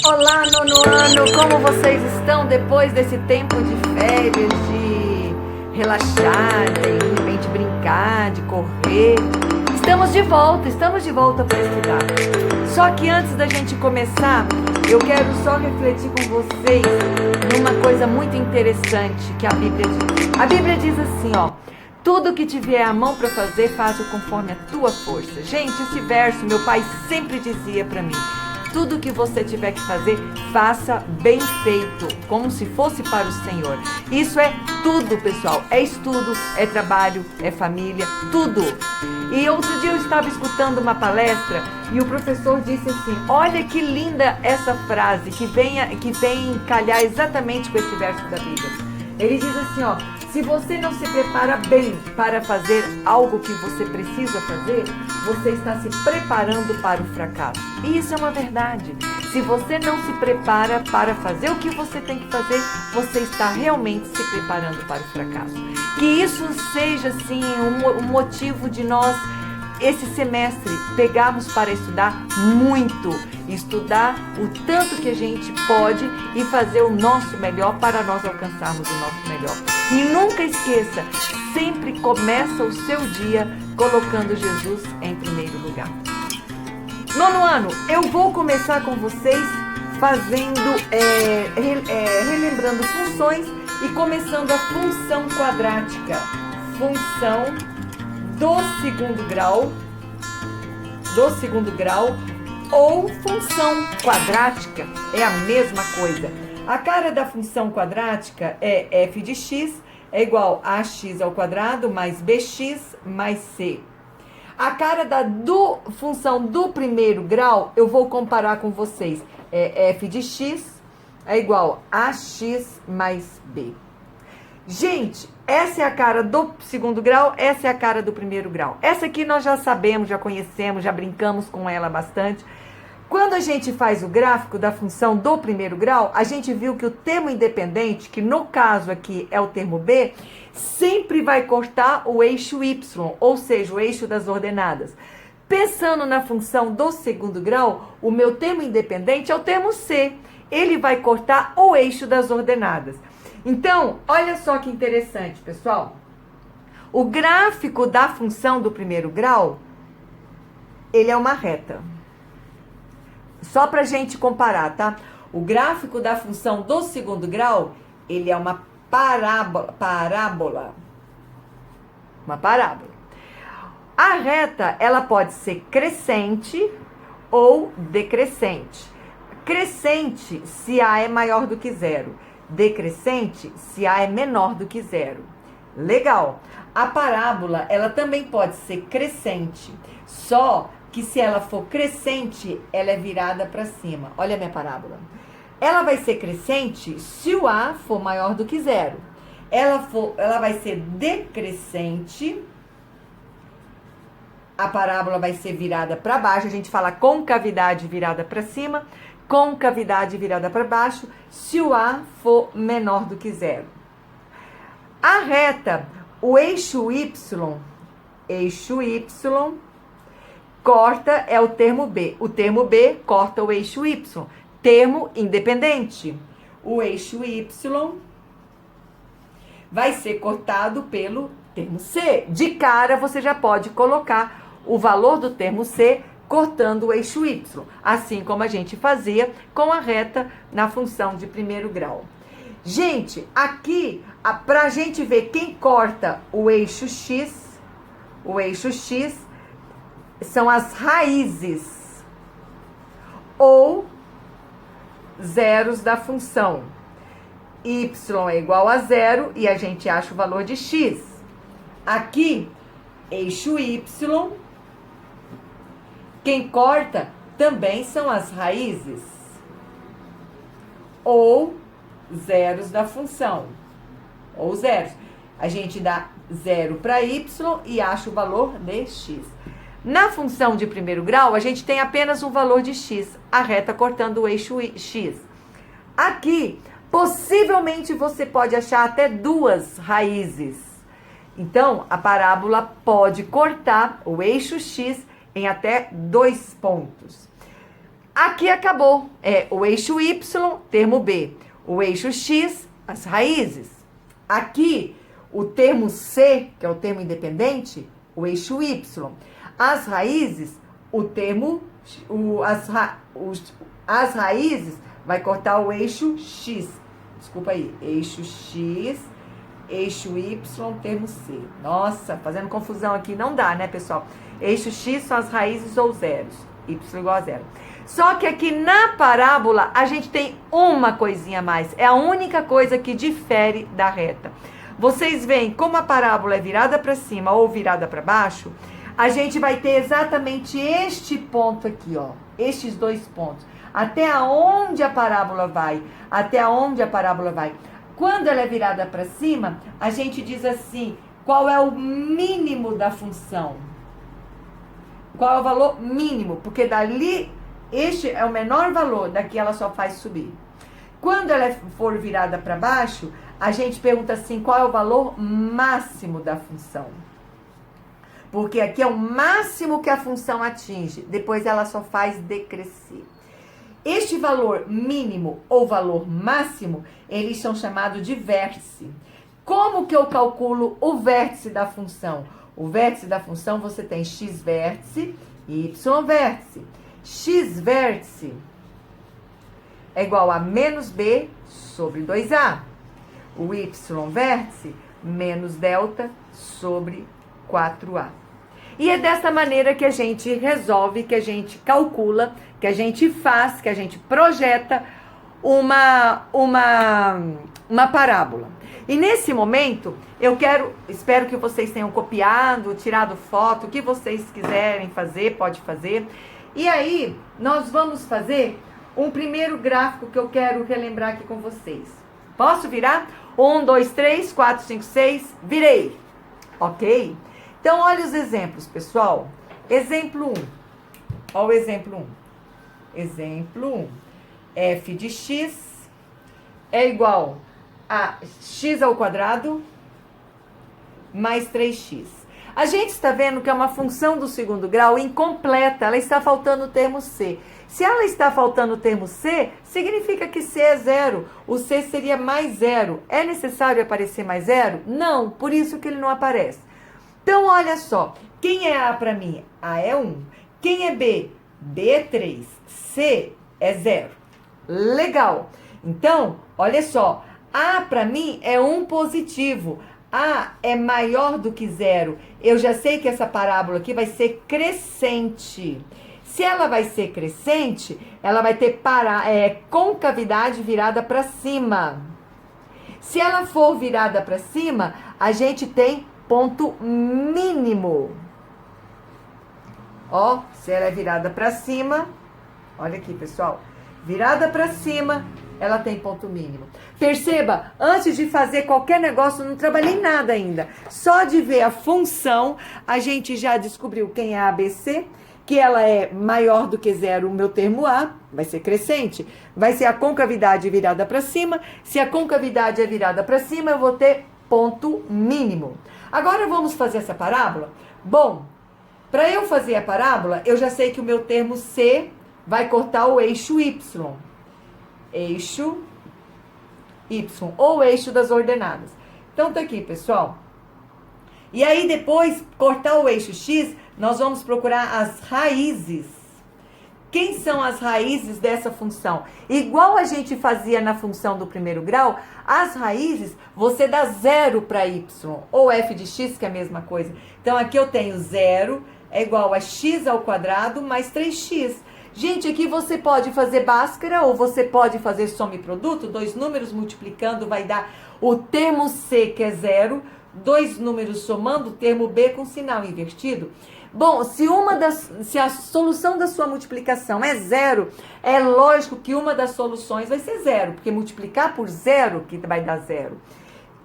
Olá, nono ano! Como vocês estão depois desse tempo de férias, de relaxar, de repente brincar, de correr? Estamos de volta para estudar. Só que antes da gente começar, eu quero só refletir com vocês numa coisa muito interessante que a Bíblia diz. A Bíblia diz assim, ó: tudo que tiver a mão para fazer, faz-o conforme a tua força. Gente, esse verso meu pai sempre dizia para mim: tudo que você tiver que fazer, faça bem feito, como se fosse para o Senhor. Isso é tudo, pessoal. É estudo, é trabalho, é família, tudo. E outro dia eu estava escutando uma palestra e o professor disse assim: olha que linda essa frase que vem calhar exatamente com esse verso da Bíblia. Ele diz assim, ó: se você não se prepara bem para fazer algo que você precisa fazer, você está se preparando para o fracasso. E isso é uma verdade. Se você não se prepara para fazer o que você tem que fazer, você está realmente se preparando para o fracasso. Que isso seja, assim, um motivo de nós, esse semestre, pegarmos para estudar muito. Estudar o tanto que a gente pode e fazer o nosso melhor para nós alcançarmos o nosso melhor. E nunca esqueça, sempre começa o seu dia colocando Jesus em primeiro lugar. Nono ano, eu vou começar com vocês fazendo, relembrando funções e começando a função quadrática. Função do segundo grau ou função quadrática, é a mesma coisa. A cara da função quadrática é f de x é igual a x ao quadrado mais bx mais c. A cara da função do primeiro grau, eu vou comparar com vocês. É f de x é igual a x mais b. Gente, essa é a cara do segundo grau, essa é a cara do primeiro grau. Essa aqui nós já sabemos, já conhecemos, já brincamos com ela bastante. Quando a gente faz o gráfico da função do primeiro grau, a gente viu que o termo independente, que no caso aqui é o termo B, sempre vai cortar o eixo Y, ou seja, o eixo das ordenadas. Pensando na função do segundo grau, o meu termo independente é o termo C. Ele vai cortar o eixo das ordenadas. Então, olha só que interessante, pessoal. O gráfico da função do primeiro grau, ele é uma reta. Só pra gente comparar, tá? O gráfico da função do segundo grau, ele é uma parábola. Uma parábola. A reta, ela pode ser crescente ou decrescente. Crescente, se A é maior do que zero. Decrescente, se A é menor do que zero. Legal. A parábola, ela também pode ser crescente, só que se ela for crescente, ela é virada para cima. Olha a minha parábola. Ela vai ser crescente se o A for maior do que zero. Ela vai ser decrescente. A parábola vai ser virada para baixo. A gente fala concavidade virada para cima, concavidade virada para baixo, se o A for menor do que zero. A reta, o eixo Y, corta é o termo B. O termo B corta o eixo Y. Termo independente. O eixo Y vai ser cortado pelo termo C. De cara, você já pode colocar o valor do termo C cortando o eixo Y. Assim como a gente fazia com a reta na função de primeiro grau. Gente, aqui, para a gente ver quem corta o eixo X são as raízes ou zeros da função. Y é igual a zero e a gente acha o valor de X. Aqui, eixo Y, quem corta também são as raízes ou zeros da função. Ou zeros. A gente dá zero para Y e acha o valor de X. Na função de primeiro grau, a gente tem apenas um valor de X, a reta cortando o eixo X. Aqui, possivelmente você pode achar até duas raízes. Então, a parábola pode cortar o eixo X em até 2 pontos. Aqui acabou. É o eixo Y, termo B. O eixo X, as raízes. Aqui, o termo C, que é o termo independente, o eixo Y. As raízes, o termo... as raízes vai cortar o eixo X. Desculpa aí. Eixo X, eixo Y, termo C. Nossa, fazendo confusão aqui. Não dá, né, pessoal? Eixo X são as raízes ou zeros. Y igual a zero. Só que aqui na parábola, a gente tem uma coisinha a mais. É a única coisa que difere da reta. Vocês veem como a parábola é virada para cima ou virada para baixo, a gente vai ter exatamente este ponto aqui, ó. Estes dois pontos. Até onde a parábola vai. Até onde a parábola vai. Quando ela é virada para cima, a gente diz assim, qual é o mínimo da função? Qual é o valor mínimo? Porque dali, este é o menor valor, daqui ela só faz subir. Quando ela for virada para baixo, a gente pergunta assim, qual é o valor máximo da função? Porque aqui é o máximo que a função atinge, depois ela só faz decrescer. Este valor mínimo ou valor máximo, eles são chamados de vértice. Como que eu calculo o vértice da função? O vértice da função, você tem x vértice e y vértice. X vértice é igual a menos b sobre 2a. O y vértice, menos delta sobre 4a. E é dessa maneira que a gente resolve, que a gente calcula, que a gente faz, que a gente projeta uma parábola. E nesse momento, espero que vocês tenham copiado, tirado foto, o que vocês quiserem fazer, pode fazer. E aí, nós vamos fazer um primeiro gráfico que eu quero relembrar aqui com vocês. Posso virar? 1, 2, 3, 4, 5, 6, virei. Ok? Então, olha os exemplos, pessoal. Exemplo 1. Olha o exemplo 1. Exemplo 1. F de x é igual a x ao quadrado mais 3x. A gente está vendo que é uma função do segundo grau incompleta. Ela está faltando o termo c. Se ela está faltando o termo c, significa que c é zero. O c seria mais zero. É necessário aparecer mais zero? Não, por isso que ele não aparece. Então, olha só. Quem é A para mim? A é 1. Quem é B? B é 3. C é 0. Legal. Então, olha só. A para mim é 1 positivo. A é maior do que 0. Eu já sei que essa parábola aqui vai ser crescente. Se ela vai ser crescente, ela vai ter concavidade virada para cima. Se ela for virada para cima, a gente tem ponto mínimo. Ó, se ela é virada para cima, olha aqui, pessoal. Virada para cima, ela tem ponto mínimo. Perceba, antes de fazer qualquer negócio, não trabalhei nada ainda. Só de ver a função, a gente já descobriu quem é a ABC, que ela é maior do que 0, o meu termo A, vai ser crescente. Vai ser a concavidade virada para cima. Se a concavidade é virada para cima, eu vou ter ponto mínimo. Agora vamos fazer essa parábola? Bom, para eu fazer a parábola, eu já sei que o meu termo C vai cortar o eixo Y. Eixo Y, ou eixo das ordenadas. Então, tá aqui, pessoal. E aí, depois, cortar o eixo X, nós vamos procurar as raízes. Quem são as raízes dessa função? Igual a gente fazia na função do primeiro grau, as raízes, você dá 0 para Y, ou f de x, que é a mesma coisa. Então, aqui eu tenho 0 é igual a x ao quadrado mais 3x. Gente, aqui você pode fazer Bhaskara ou você pode fazer soma e produto. 2 números multiplicando vai dar o termo C, que é 0. 2 números somando o termo B com sinal invertido. Bom, se a solução da sua multiplicação é 0, é lógico que uma das soluções vai ser 0, porque multiplicar por 0 que vai dar 0.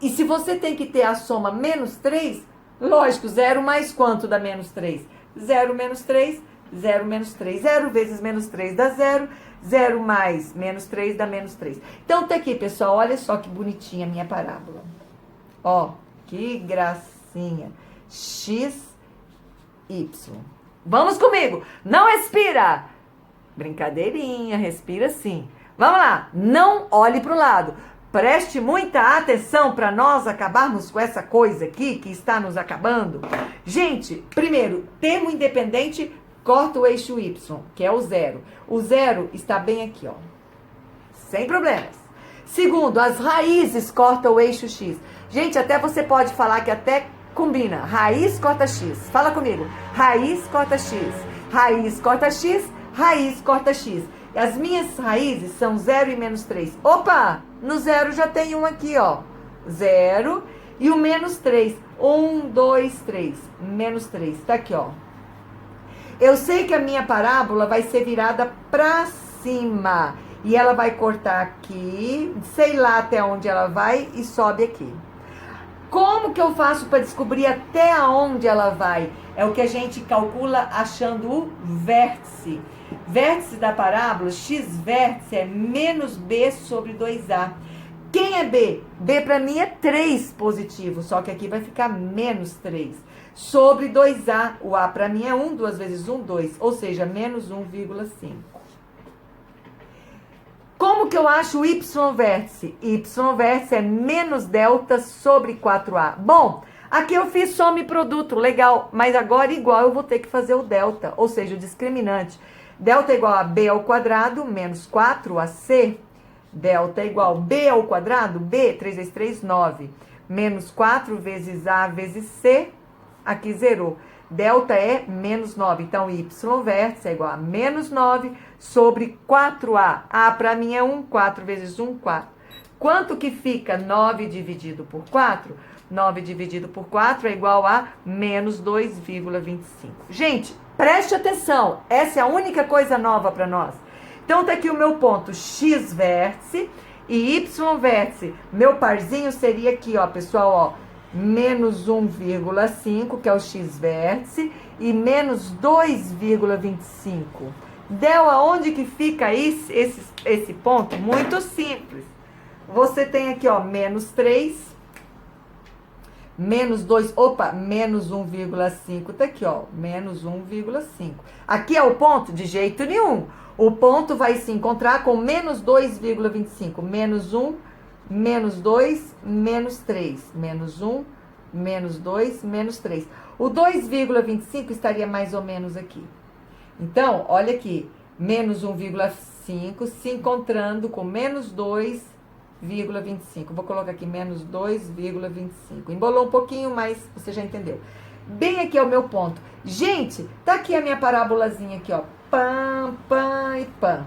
E se você tem que ter a soma menos 3, lógico, 0 mais quanto dá menos 3? 0 menos 3, 0 menos 3. 0 vezes menos 3 dá 0. 0 mais menos 3 dá menos 3. Então, tá aqui, pessoal. Olha só que bonitinha a minha parábola. Ó, que gracinha. X, Y. Vamos comigo. Não expira. Brincadeirinha, respira sim. Vamos lá, não olhe para o lado. Preste muita atenção para nós acabarmos com essa coisa aqui que está nos acabando. Gente, primeiro, termo independente, corta o eixo Y, que é o zero. O zero está bem aqui, ó. Sem problemas. Segundo, as raízes cortam o eixo X. Gente, até você pode falar que até combina. Raiz corta X. Fala comigo. Raiz corta X. Raiz corta X. Raiz corta X. As minhas raízes são 0 e menos 3. Opa! No zero já tem um aqui, ó. 0 e o menos 3. 1, 2, 3. Menos 3. Tá aqui, ó. Eu sei que a minha parábola vai ser virada pra cima. E ela vai cortar aqui. Sei lá até onde ela vai e sobe aqui. Como que eu faço para descobrir até onde ela vai? É o que a gente calcula achando o vértice. Vértice da parábola, x vértice é menos b sobre 2a. Quem é b? B para mim é 3 positivo, só que aqui vai ficar menos 3. Sobre 2a, o a para mim é 1, 2 vezes 1, 2, ou seja, menos 1,5. Como que eu acho o y vértice? Y vértice é menos delta sobre 4a. Bom, aqui eu fiz soma e produto, legal, mas agora igual eu vou ter que fazer o delta, ou seja, o discriminante. Delta é igual a b ao quadrado menos 4ac. Delta é igual a b ao quadrado, b, 3 vezes 3, 9. Menos 4 vezes a vezes c, aqui zerou. Delta é menos 9, então y vértice é igual a menos 9 sobre 4a. A para mim é 1, 4 vezes 1, 4. Quanto que fica 9 dividido por 4? 9 dividido por 4 é igual a menos 2,25. Gente, preste atenção, essa é a única coisa nova para nós. Então tá aqui o meu ponto x vértice e y vértice. Meu parzinho seria aqui, ó, pessoal, ó, menos 1,5, que é o x vértice, e menos 2,25. Deu aonde que fica esse ponto? Muito simples. Você tem aqui, ó, menos 3, menos 2, opa, menos 1,5, tá aqui, ó, menos 1,5. Aqui é o ponto? De jeito nenhum. O ponto vai se encontrar com menos 2,25, menos 1, menos 2, menos 3, menos 1, menos 2, menos 3. O 2,25 estaria mais ou menos aqui. Então, olha aqui, menos 1,5 se encontrando com menos 2,25. Vou colocar aqui menos 2,25. Embolou um pouquinho, mas você já entendeu. Bem aqui é o meu ponto. Gente, tá aqui a minha parábolazinha aqui, ó. Pam, pam e pam.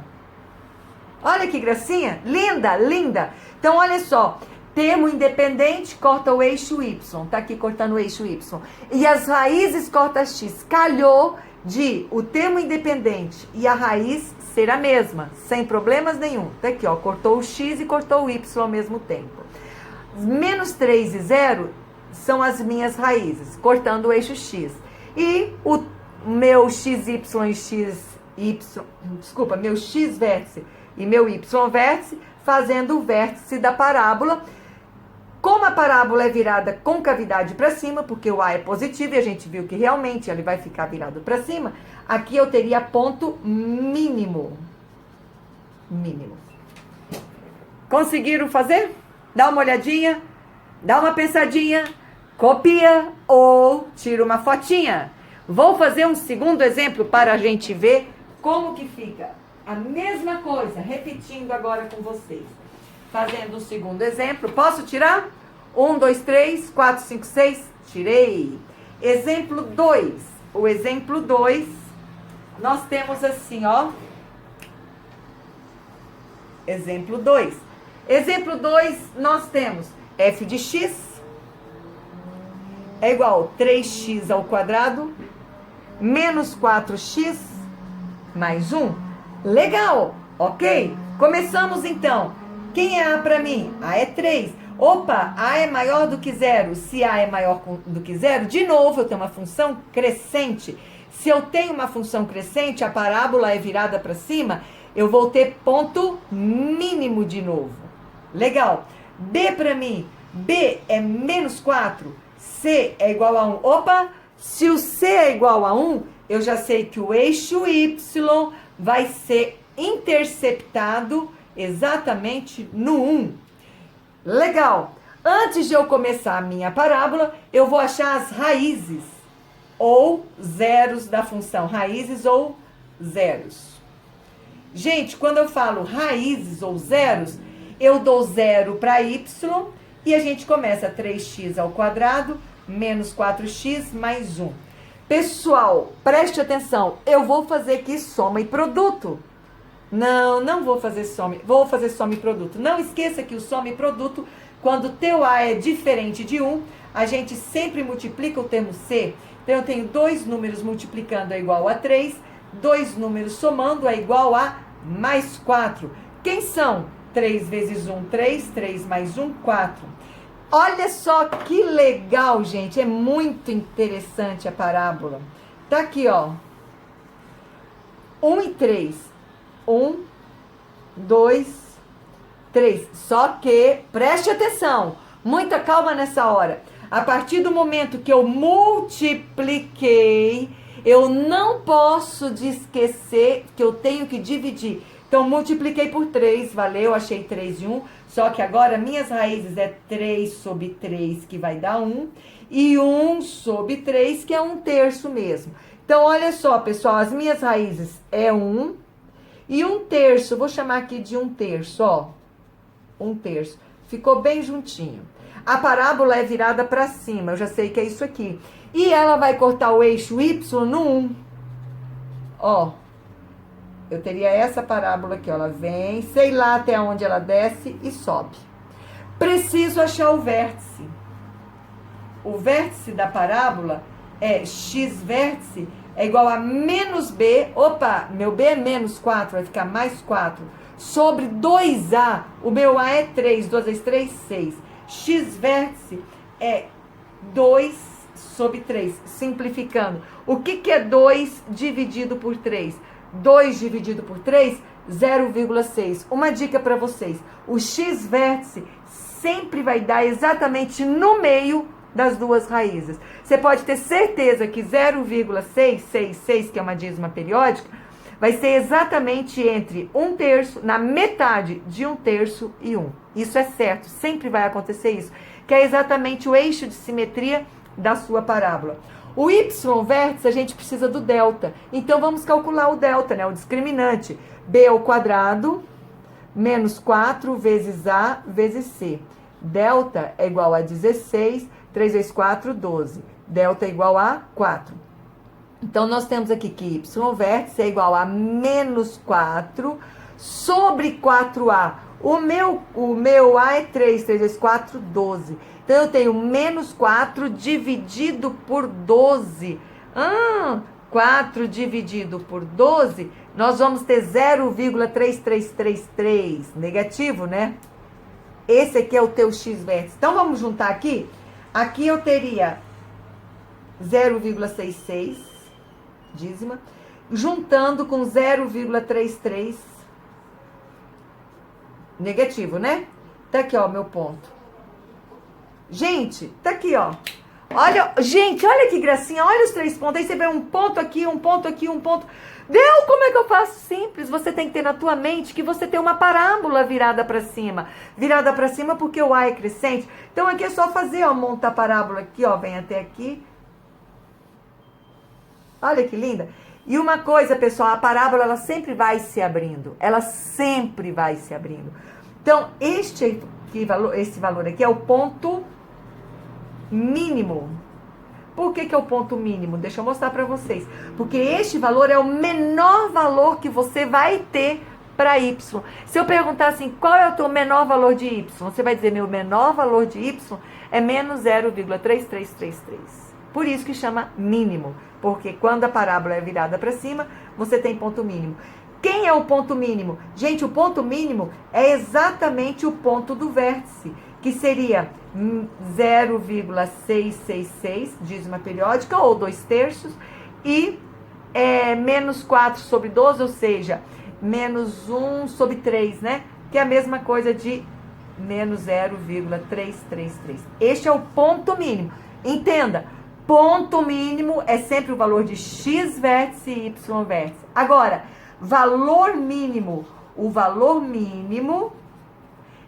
Olha que gracinha. Linda, linda. Então, olha só. Termo independente corta o eixo Y. Tá aqui cortando o eixo Y. E as raízes corta X. Calhou de o termo independente e a raiz ser a mesma, sem problemas nenhum. Tá aqui, ó. Cortou o X e cortou o Y ao mesmo tempo. Menos 3 e 0 são as minhas raízes, cortando o eixo X. E o meu XY e meu X vértice e meu Y vértice, fazendo o vértice da parábola. Como a parábola é virada com cavidade para cima, porque o A é positivo e a gente viu que realmente ele vai ficar virado para cima, aqui eu teria ponto mínimo. Mínimo. Conseguiram fazer? Dá uma olhadinha, dá uma pensadinha, copia ou tira uma fotinha. Vou fazer um segundo exemplo para a gente ver como que fica a mesma coisa, repetindo agora com vocês. Fazendo um segundo exemplo. Posso tirar? 1, 2, 3, 4, 5, 6. Tirei. Exemplo 2. O exemplo 2, nós temos assim, ó. Exemplo 2. Exemplo 2, nós temos f de x é igual a 3x ao quadrado menos 4x mais 1. Legal, ok? Começamos então. Quem é A para mim? A é 3. Opa, A é maior do que 0. Se A é maior do que 0, de novo eu tenho uma função crescente. Se eu tenho uma função crescente, a parábola é virada para cima, eu vou ter ponto mínimo de novo. Legal. B para mim, B é menos 4, C é igual a 1. Opa, se o C é igual a 1, eu já sei que o eixo Y vai ser interceptado exatamente no 1. Legal! Antes de eu começar a minha parábola, eu vou achar as raízes ou zeros da função. Raízes ou zeros. Gente, quando eu falo raízes ou zeros, eu dou zero para y e a gente começa 3x ao quadrado menos 4x mais 1. Pessoal, preste atenção, eu vou fazer aqui soma e produto. Não vou fazer soma, vou fazer soma e produto. Não esqueça que o soma e produto, quando teu A é diferente de 1, a gente sempre multiplica o termo C. Então, eu tenho dois números multiplicando é igual a 3, dois números somando é igual a mais 4. Quem são? 3 vezes 1, 3, 3 mais 1, 4. Olha só que legal, gente. É muito interessante a parábola. Tá aqui, ó. 1 e 3. 1, 2, 3. Só que, preste atenção. Muita calma nessa hora. A partir do momento que eu multipliquei, eu não posso esquecer que eu tenho que dividir. Então, multipliquei por 3, valeu, achei 3 e 1. Só que agora, minhas raízes é 3 sobre 3, que vai dar 1. E 1 sobre 3, que é 1/3 mesmo. Então, olha só, pessoal, as minhas raízes é 1. E 1/3, vou chamar aqui de 1/3, ó. 1/3. Ficou bem juntinho. A parábola é virada para cima, eu já sei que é isso aqui. E ela vai cortar o eixo y no 1. Ó. Eu teria essa parábola aqui, ó, ela vem, sei lá até onde ela desce e sobe. Preciso achar o vértice. O vértice da parábola é x vértice é igual a menos b, opa, meu b é menos 4, vai ficar mais 4, sobre 2a, o meu a é 3, 2 vezes 3, 6. X vértice é 2 sobre 3, simplificando. O que é 2 dividido por 3? 2 dividido por 3, 0,6. Uma dica para vocês. O x vértice sempre vai dar exatamente no das duas raízes. Você pode ter certeza que 0,666, que é uma dízima periódica, vai ser exatamente entre 1/3, na metade de 1/3 e 1. Isso é certo, sempre vai acontecer isso, que é exatamente o eixo de simetria da sua parábola. O y vértice, a gente precisa do delta. Então, vamos calcular o delta, né? O discriminante. B ao quadrado, menos 4 vezes A vezes C. Delta é igual a 16, 3 vezes 4, 12. Delta é igual a 4. Então, nós temos aqui que y vértice é igual a menos 4 sobre 4A. O meu A é 3, 3 vezes 4, 12. Então, eu tenho menos 4 dividido por 12. 4 dividido por 12, nós vamos ter 0,3333. Negativo, né? Esse aqui é o teu x vértice. Então, vamos juntar aqui. Aqui eu teria 0,66, dízima, juntando com 0,33, negativo, né? Tá aqui, ó, meu ponto. Gente, tá aqui, ó. Olha, gente, olha que gracinha. Olha os 3 pontos. Aí você vê um ponto aqui, um ponto aqui, um ponto. Deu? Como é que eu faço? Simples. Você tem que ter na tua mente que você tem uma parábola virada para cima. Virada para cima porque o A é crescente. Então, aqui é só fazer, ó, monta a parábola aqui, ó, vem até aqui. Olha que linda. E uma coisa, pessoal, a parábola, ela sempre vai se abrindo. Ela sempre vai se abrindo. Então, esse valor aqui é o ponto mínimo. Por que é o ponto mínimo? Deixa eu mostrar para vocês. Porque este valor é o menor valor que você vai ter para y. Se eu perguntar assim, qual é o teu menor valor de y? Você vai dizer, meu menor valor de y é menos 0,3333. Por isso que chama mínimo. Porque quando a parábola é virada para cima, você tem ponto mínimo. Quem é o ponto mínimo? Gente, o ponto mínimo é exatamente o ponto do vértice, que seria 0,666, dízima periódica, ou 2/3, e menos 4 sobre 12, ou seja, menos 1 sobre 3, né? Que é a mesma coisa de menos 0,333. Este é o ponto mínimo. Entenda, ponto mínimo é sempre o valor de x vértice e y vértice. Agora, valor mínimo. O valor mínimo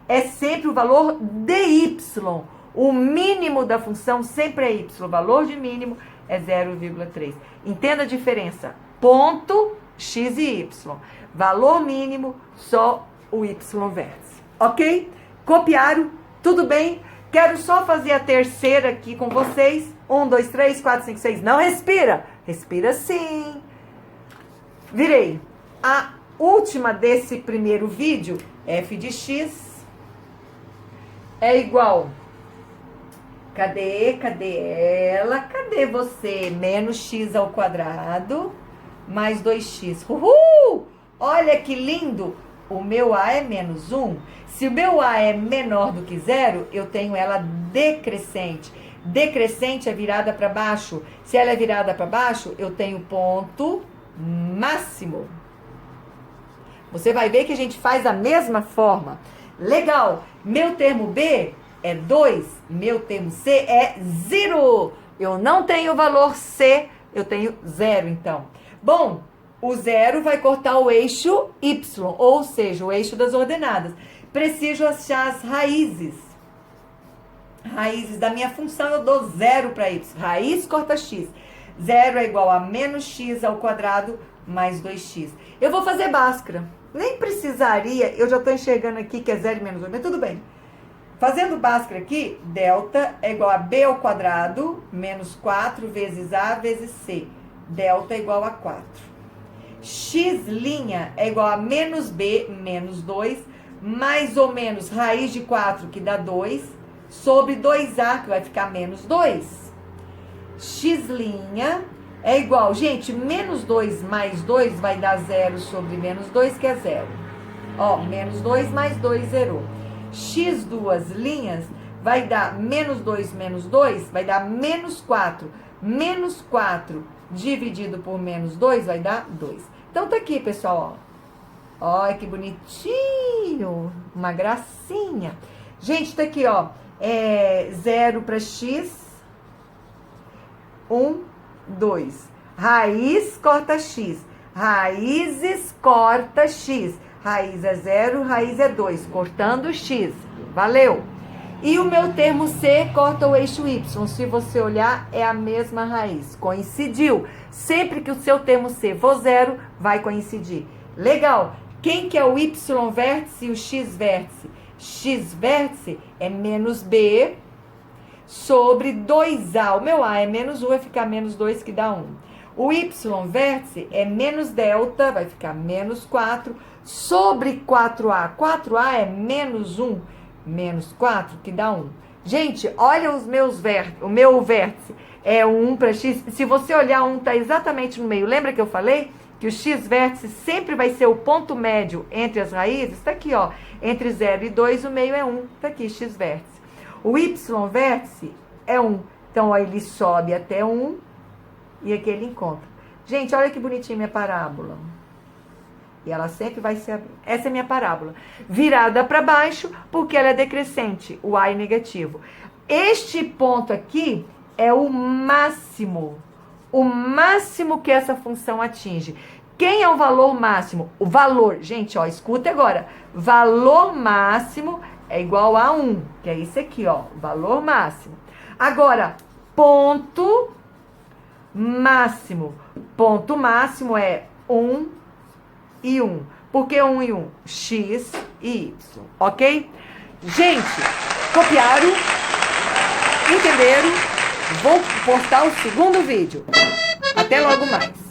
é sempre o valor de y. O mínimo da função sempre é y. O valor de mínimo é 0,3. Entenda a diferença. Ponto, x e y. Valor mínimo, só o y vértice. Ok? Copiaram? Tudo bem? Quero só fazer a terceira aqui com vocês. 1, 2, 3, 4, 5, 6. Não respira. Respira sim. Virei. A última desse primeiro vídeo, f de x é igual. Cadê ela? Cadê você? Menos x ao quadrado mais 2x. Uhul! Olha que lindo! O meu a é menos 1. Se o meu a é menor do que 0, eu tenho ela decrescente. Decrescente é virada para baixo. Se ela é virada para baixo, eu tenho ponto máximo. Você vai ver que a gente faz da mesma forma. Legal! Meu termo B é 2, meu termo C é 0. Eu não tenho valor C, eu tenho 0, então. Bom, o 0 vai cortar o eixo Y, ou seja, o eixo das ordenadas. Preciso achar as raízes. Raízes da minha função, eu dou 0 para Y. Raiz corta X. 0 é igual a menos X ao quadrado mais 2X. Eu vou fazer Bhaskara. Nem precisaria, eu já estou enxergando aqui que é 0 menos 1, mas tudo bem. Fazendo Bhaskara aqui, delta é igual a B ao quadrado, menos 4 vezes A vezes C. Delta é igual a 4. X' é igual a menos B, menos 2, mais ou menos raiz de 4, que dá 2, sobre 2A, que vai ficar menos 2. X' é igual, gente, menos 2 mais 2 vai dar 0 sobre menos 2, que é 0. Ó, menos 2 mais 2, zerou. X duas linhas vai dar menos 2 menos 2, vai dar menos 4. Menos 4 dividido por menos 2 vai dar 2. Então tá aqui, pessoal, ó. Olha que bonitinho, uma gracinha. Gente, tá aqui, ó, 0 para x, 1, 2. Raiz corta x. Raízes corta x. Raiz é 0, raiz é 2. Cortando x. Valeu! E o meu termo C corta o eixo Y. Se você olhar, é a mesma raiz. Coincidiu. Sempre que o seu termo C for 0, vai coincidir. Legal! Quem que é o Y vértice e o X vértice? X vértice é menos B sobre 2A. O meu A é menos 1, vai ficar menos 2, que dá 1. O Y vértice é menos delta, vai ficar menos 4, sobre 4A. 4A é menos 1, menos 4, que dá 1. Gente, olha os meus vértices. O meu vértice é 1 para X. Se você olhar, 1 está exatamente no meio. Lembra que eu falei que o X vértice sempre vai ser o ponto médio entre as raízes? Está aqui, ó. Entre 0 e 2, o meio é 1. Está aqui, X vértice. O Y vértice é 1. Então, ó, ele sobe até 1 e aqui ele encontra. Gente, olha que bonitinha minha parábola. E ela sempre vai se abrir. Essa é minha parábola. Virada para baixo, porque ela é decrescente. O A é negativo. Este ponto aqui é o máximo. O máximo que essa função atinge. Quem é o valor máximo? O valor, gente, ó, escuta agora. Valor máximo é igual a 1, que é isso aqui, ó, valor máximo. Agora, ponto máximo. Ponto máximo é 1 e 1. Por que 1 e 1? X e Y, ok? Gente, copiaram? Entenderam? Vou postar o segundo vídeo. Até logo mais.